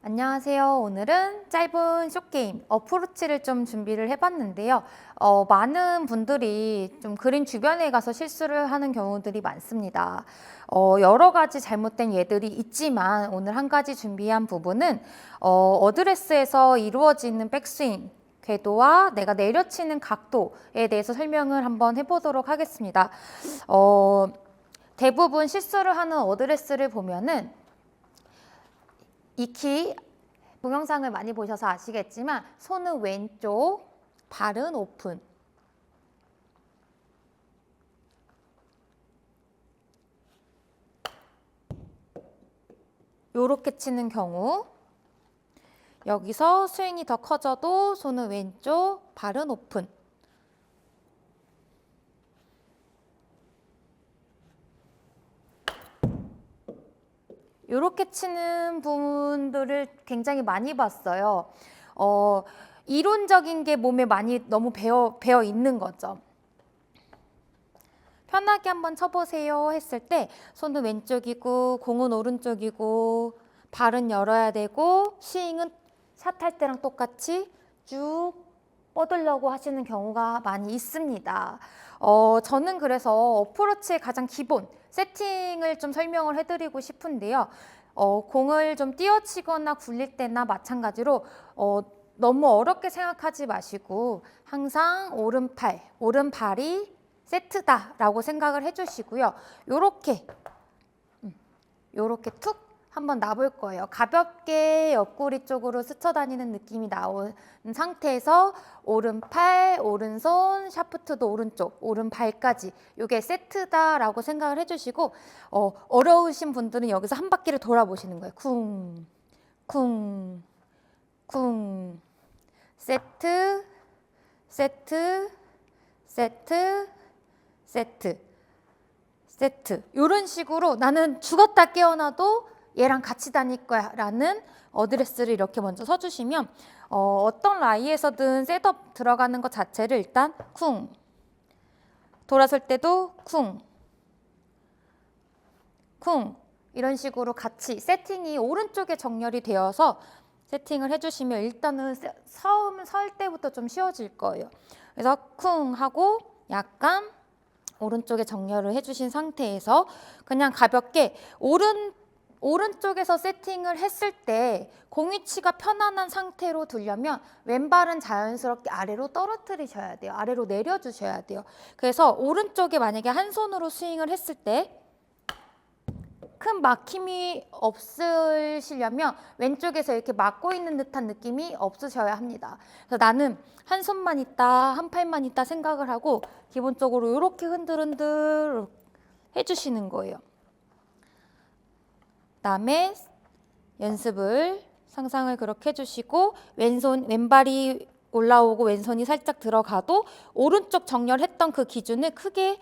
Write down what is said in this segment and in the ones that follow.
안녕하세요. 오늘은 짧은 숏게임 어프로치를 좀 준비를 해봤는데요. 많은 분들이 좀 그린 주변에 가서 실수를 하는 경우들이 많습니다. 여러 가지 잘못된 예들이 있지만 오늘 한 가지 준비한 부분은 어드레스에서 이루어지는 백스윙 궤도와 내가 내려치는 각도에 대해서 설명을 한번 해보도록 하겠습니다. 대부분 실수를 하는 어드레스를 보면은 익히 동영상을 많이 보셔서 아시겠지만 손은 왼쪽, 발은 오픈. 요렇게 치는 경우 여기서 스윙이 더 커져도 손은 왼쪽, 발은 오픈. 요렇게 치는 분들을 굉장히 많이 봤어요. 이론적인 게 몸에 많이 너무 배어 있는 거죠. 편하게 한번 쳐보세요 했을 때 손은 왼쪽이고 공은 오른쪽이고 발은 열어야 되고 스윙은 샷할 때랑 똑같이 쭉 뻗으려고 하시는 경우가 많이 있습니다. 저는 그래서 어프로치의 가장 기본 세팅을 좀 설명을 해드리고 싶은데요. 공을 좀 띄어치거나 굴릴 때나 마찬가지로 너무 어렵게 생각하지 마시고 항상 오른발이 세트다라고 생각을 해주시고요. 요렇게 툭 한번 놔볼 거예요. 가볍게 옆구리 쪽으로 스쳐다니는 느낌이 나온 상태에서 오른팔, 오른손, 샤프트도 오른쪽, 오른발까지 이게 세트다라고 생각을 해주시고 어려우신 분들은 여기서 한 바퀴를 돌아보시는 거예요. 쿵, 쿵, 쿵, 세트, 세트, 세트, 세트, 세트. 이런 식으로 나는 죽었다 깨어나도 얘랑 같이 다닐 거야 라는 어드레스를 이렇게 먼저 서주시면 어떤 라이에서든 셋업 들어가는 것 자체를 일단 쿵, 돌아설 때도 쿵, 쿵 이런 식으로 같이 세팅이 오른쪽에 정렬이 되어서 세팅을 해주시면 일단은 설 때부터 좀 쉬워질 거예요. 그래서 쿵 하고 약간 오른쪽에 정렬을 해주신 상태에서 그냥 가볍게 오른쪽에서 세팅을 했을 때 공위치가 편안한 상태로 두려면 왼발은 자연스럽게 아래로 떨어뜨리셔야 돼요. 아래로 내려주셔야 돼요. 그래서 오른쪽에 만약에 한 손으로 스윙을 했을 때 큰 막힘이 없으시려면 왼쪽에서 이렇게 막고 있는 듯한 느낌이 없으셔야 합니다. 그래서 나는 한 손만 있다, 한 팔만 있다 생각을 하고 기본적으로 이렇게 흔들흔들 해주시는 거예요. 그다음에 연습을 상상을 그렇게 해주시고 왼발이 올라오고 왼손이 살짝 들어가도 오른쪽 정렬했던 그 기준을 크게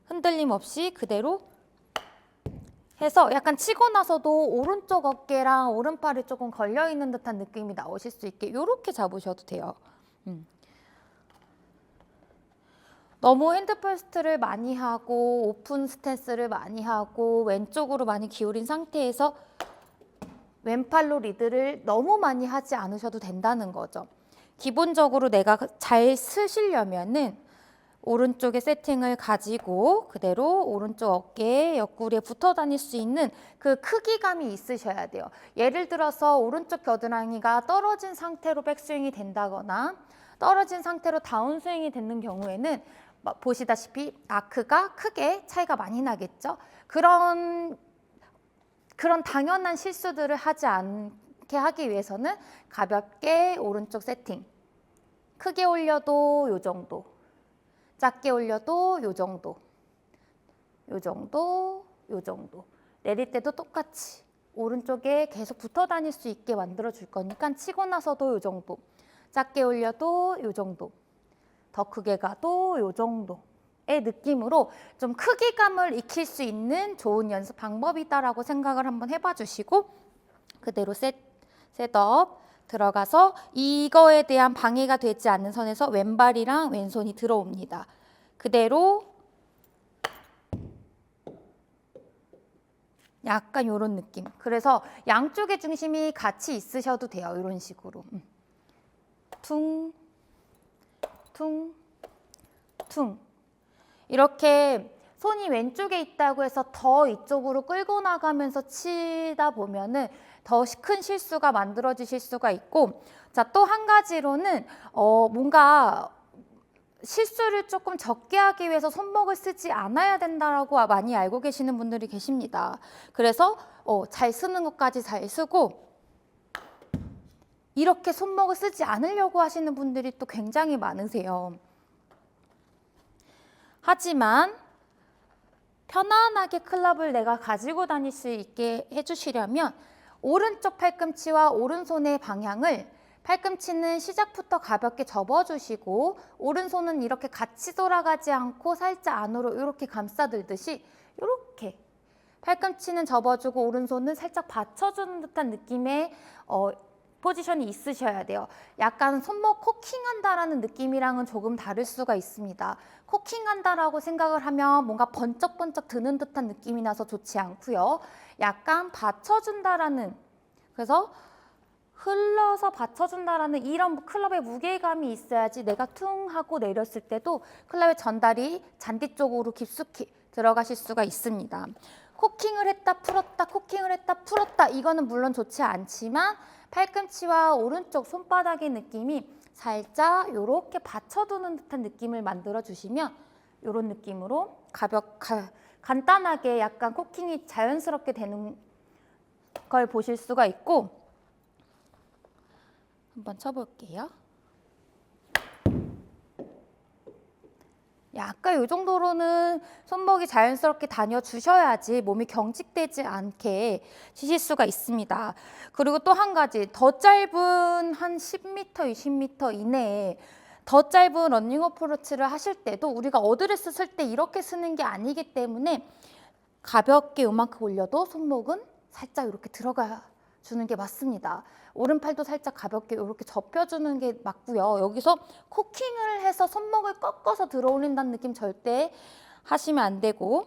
흔들림 없이 그대로 해서 약간 치고 나서도 오른쪽 어깨랑 오른팔이 조금 걸려있는 듯한 느낌이 나오실 수 있게 이렇게 잡으셔도 돼요. 너무 핸드 퍼스트를 많이 하고 오픈 스탠스를 많이 하고 왼쪽으로 많이 기울인 상태에서 왼팔로 리드를 너무 많이 하지 않으셔도 된다는 거죠. 기본적으로 내가 잘 쓰시려면은 오른쪽에 세팅을 가지고 그대로 오른쪽 어깨에 옆구리에 붙어 다닐 수 있는 그 크기감이 있으셔야 돼요. 예를 들어서 오른쪽 겨드랑이가 떨어진 상태로 백스윙이 된다거나 떨어진 상태로 다운스윙이 되는 경우에는 보시다시피 아크가 크게 차이가 많이 나겠죠. 그런 당연한 실수들을 하지 않게 하기 위해서는 가볍게 오른쪽 세팅, 크게 올려도 요 정도, 작게 올려도 요 정도, 요 정도, 요 정도. 내릴 때도 똑같이 오른쪽에 계속 붙어 다닐 수 있게 만들어 줄 거니까 치고 나서도 요 정도, 작게 올려도 요 정도, 더 크게 가도 요 정도의 느낌으로 좀 크기감을 익힐 수 있는 좋은 연습 방법이다라고 생각을 한번 해봐 주시고 그대로 셋업 들어가서 이거에 대한 방해가 되지 않는 선에서 왼발이랑 왼손이 들어옵니다. 그대로 약간 이런 느낌. 그래서 양쪽의 중심이 같이 있으셔도 돼요. 이런 식으로. 퉁, 퉁, 퉁. 이렇게 손이 왼쪽에 있다고 해서 더 이쪽으로 끌고 나가면서 치다 보면은 더 큰 실수가 만들어지실 수가 있고, 자, 또 한 가지로는 뭔가 실수를 조금 적게 하기 위해서 손목을 쓰지 않아야 된다라고 많이 알고 계시는 분들이 계십니다. 그래서 잘 쓰는 것까지 잘 쓰고 이렇게 손목을 쓰지 않으려고 하시는 분들이 또 굉장히 많으세요. 하지만 편안하게 클럽을 내가 가지고 다닐 수 있게 해주시려면 오른쪽 팔꿈치와 오른손의 방향을, 팔꿈치는 시작부터 가볍게 접어주시고 오른손은 이렇게 같이 돌아가지 않고 살짝 안으로 이렇게 감싸들듯이 이렇게 팔꿈치는 접어주고 오른손은 살짝 받쳐주는 듯한 느낌의 포지션이 있으셔야 돼요. 약간 손목 코킹한다라는 느낌이랑은 조금 다를 수가 있습니다. 코킹한다라고 생각을 하면 뭔가 번쩍번쩍 드는 듯한 느낌이 나서 좋지 않고요. 약간 받쳐준다라는, 그래서 흘러서 받쳐준다라는 이런 클럽의 무게감이 있어야지 내가 퉁 하고 내렸을 때도 클럽의 전달이 잔디 쪽으로 깊숙이 들어가실 수가 있습니다. 코킹을 했다 풀었다, 코킹을 했다 풀었다, 이거는 물론 좋지 않지만 팔꿈치와 오른쪽 손바닥의 느낌이 살짝 이렇게 받쳐두는 듯한 느낌을 만들어 주시면 이런 느낌으로 간단하게 약간 코킹이 자연스럽게 되는 걸 보실 수가 있고, 한번 쳐볼게요. 약간 이 정도로는 손목이 자연스럽게 다녀주셔야지 몸이 경직되지 않게 치실 수가 있습니다. 그리고 또 한 가지, 더 짧은 한 10m, 20m 이내에 더 짧은 러닝 어프로치를 하실 때도 우리가 어드레스 쓸 때 이렇게 쓰는 게 아니기 때문에 가볍게 요만큼 올려도 손목은 살짝 이렇게 들어가 주는 게 맞습니다. 오른팔도 살짝 가볍게 이렇게 접혀주는 게 맞고요. 여기서 코킹을 해서 손목을 꺾어서 들어 올린다는 느낌 절대 하시면 안 되고,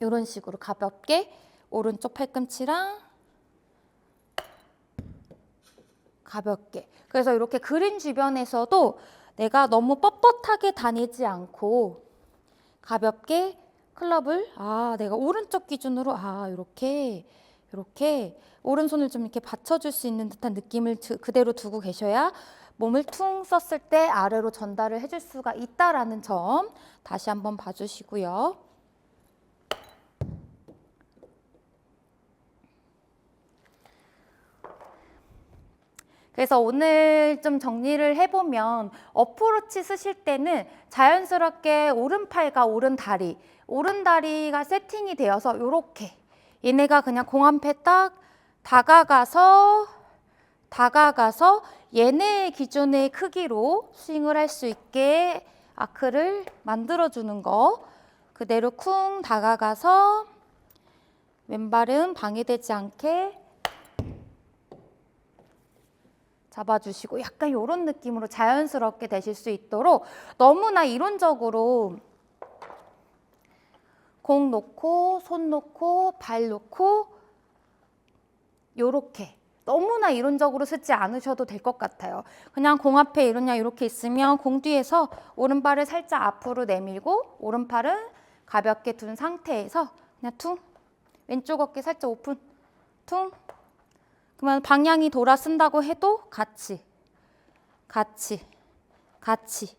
이런 식으로 가볍게 오른쪽 팔꿈치랑 가볍게. 그래서 이렇게 그린 주변에서도 내가 너무 뻣뻣하게 다니지 않고 가볍게 클럽을, 내가 오른쪽 기준으로 이렇게 오른손을 좀 이렇게 받쳐줄 수 있는 듯한 느낌을 그대로 두고 계셔야 몸을 퉁 썼을 때 아래로 전달을 해줄 수가 있다라는 점 다시 한번 봐주시고요. 그래서 오늘 좀 정리를 해보면 어프로치 쓰실 때는 자연스럽게 오른팔과 오른다리가 세팅이 되어서 이렇게 얘네가 그냥 공 앞에 딱 다가가서 얘네의 기존의 크기로 스윙을 할 수 있게 아크를 만들어주는 거, 그대로 쿵 다가가서 왼발은 방해되지 않게 잡아주시고 약간 이런 느낌으로 자연스럽게 되실 수 있도록 너무나 이론적으로 공 놓고 손 놓고 발 놓고 요렇게 너무나 이론적으로 쓰지 않으셔도 될 것 같아요. 그냥 공 앞에 이렇게 있으면 공 뒤에서 오른발을 살짝 앞으로 내밀고 오른팔은 가볍게 둔 상태에서 그냥 퉁, 왼쪽 어깨 살짝 오픈, 퉁. 그러면 방향이 돌아 쓴다고 해도 같이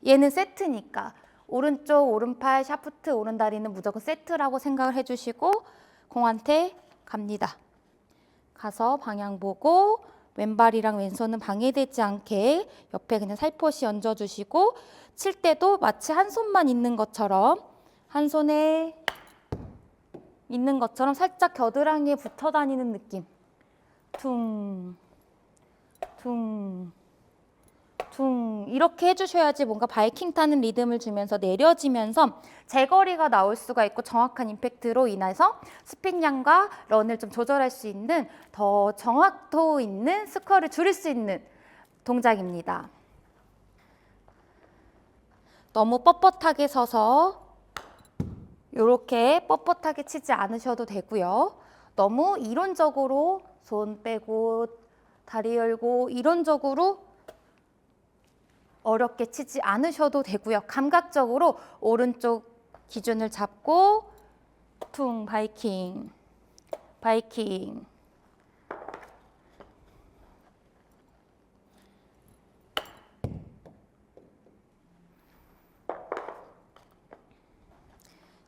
얘는 세트니까 오른쪽 오른팔 샤프트 오른다리는 무조건 세트라고 생각을 해주시고 공한테 갑니다. 가서 방향 보고 왼발이랑 왼손은 방해되지 않게 옆에 그냥 살포시 얹어주시고 칠 때도 마치 한 손만 있는 것처럼, 한 손에 있는 것처럼 살짝 겨드랑이에 붙어 다니는 느낌. 퉁, 퉁, 퉁 이렇게 해주셔야지 뭔가 바이킹 타는 리듬을 주면서 내려지면서 제거리가 나올 수가 있고 정확한 임팩트로 인해서 스핀량과 런을 좀 조절할 수 있는 더 정확도 있는 스코어를 줄일 수 있는 동작입니다. 너무 뻣뻣하게 서서 이렇게 뻣뻣하게 치지 않으셔도 되고요. 너무 이론적으로 손 빼고 다리 열고 이론적으로 어렵게 치지 않으셔도 되고요. 감각적으로 오른쪽 기준을 잡고 퉁 바이킹, 바이킹.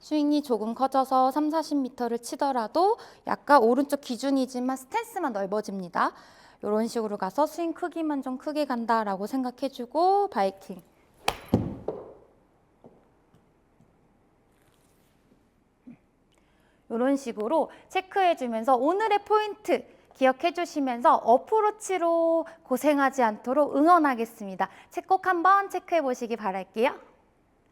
스윙이 조금 커져서 3, 40m를 치더라도 약간 오른쪽 기준이지만 스탠스만 넓어집니다. 이런 식으로 가서 스윙 크기만 좀 크게 간다라고 생각해주고 바이킹. 이런 식으로 체크해주면서 오늘의 포인트 기억해주시면서 어프로치로 고생하지 않도록 응원하겠습니다. 꼭 한번 체크해보시기 바랄게요.